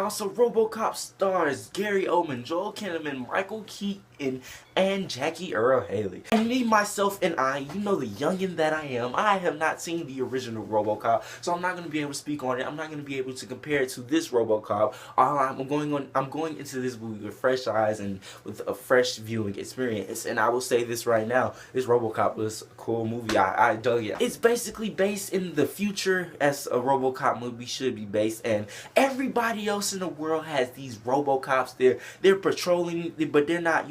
y'all. So Robocop stars Gary Oldman, Joel Kinnaman, Michael Keaton, and Jackie Earle Haley. And me, myself, and I, you know the youngin' that I am, I have not seen the original Robocop, so I'm not going to be able to speak on it. I'm not going to be able to compare it to this Robocop. I'm going into this movie with fresh eyes and with a fresh viewing experience. And I will say this right now, this Robocop was a cool movie. I dug it. It's basically based in the future as a Robocop movie should be based, and everybody else in the world has these Robocops. They're patrolling, but they're not,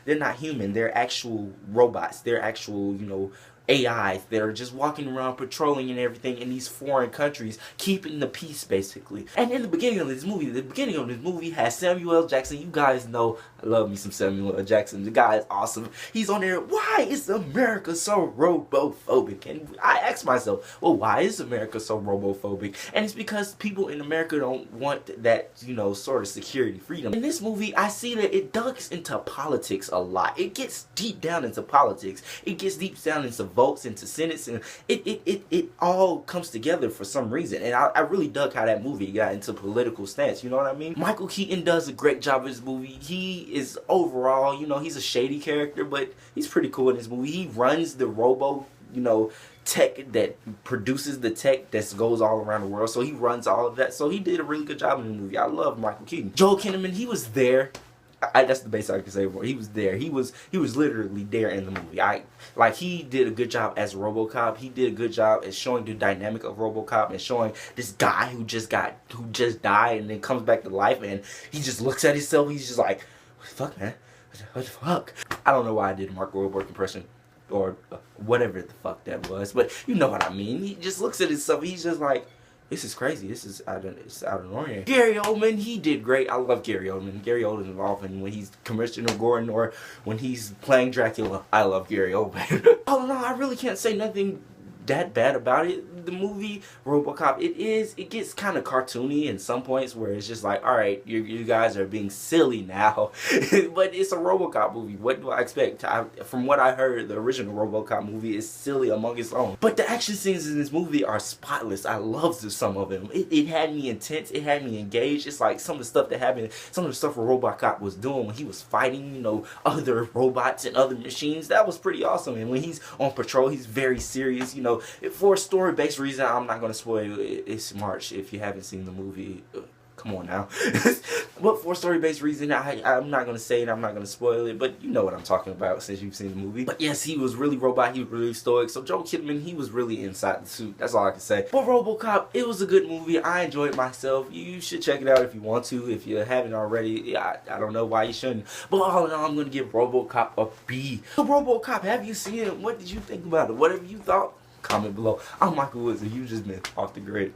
they're not human. They're actual robots. They're actual, AIs. They're just walking around patrolling and everything in these foreign countries, keeping the peace basically. And in the beginning of this movie, has Samuel L. Jackson. You guys know I love me some Samuel L. Jackson. The guy is awesome. He's on there. Why is America so robophobic? And I ask myself, well, why is America so robophobic? And it's because people in America don't want that, sort of security freedom. In this movie, I see that it digs into politics a lot. It gets deep down into politics. It gets deep down into votes, into senates, and it all comes together for some reason. And I really dug how that movie got into political stance, you know what I mean? Michael Keaton does a great job in this movie. He is overall, he's a shady character, but he's pretty cool in this movie. He runs the tech that produces the tech that goes all around the world, so he runs all of that. So he did a really good job in the movie. I love Michael Keaton. Joel Kinnaman, he was there. That's the best I can say for it. He was there. He was literally there in the movie. He did a good job as Robocop. He did a good job at showing the dynamic of Robocop and showing this guy who just died and then comes back to life, and he just looks at himself. He's just like, what the fuck, man? What the fuck? I don't know why I did a Mark Wahlberg impression or whatever the fuck that was, but you know what I mean. He just looks at himself. He's just like, this is crazy. This is out of nowhere. Gary Oldman, he did great. I love Gary Oldman. Gary Oldman involved in when he's Commissioner Gordon or when he's playing Dracula. I love Gary Oldman. Oh no, I really can't say nothing that bad about it. The movie Robocop, it gets kind of cartoony in some points where it's just like, all right, you guys are being silly now. But it's a Robocop movie. What do I expect? From what I heard, the original Robocop movie is silly among its own. But the action scenes in this movie are spotless. I love some of them. It had me intense. It had me engaged. It's like some of the stuff that happened, some of the stuff Robocop was doing when he was fighting, other robots and other machines. That was pretty awesome. And when he's on patrol, he's very serious, For a story-based reason, I'm not going to spoil it. It's March. If you haven't seen the movie, come on now. But for a story-based reason, I'm not going to say it. I'm not going to spoil it. But you know what I'm talking about since you've seen the movie. But yes, he was really robot. He was really stoic. So Joel Kinnaman, he was really inside the suit. That's all I can say. But Robocop, it was a good movie. I enjoyed myself. You should check it out if you want to. If you haven't already, I don't know why you shouldn't. But all in all, I'm going to give Robocop a B. So Robocop, have you seen it? What did you think about it? Whatever you thought, comment below. I'm Michael Woods, and you've just been off the grid.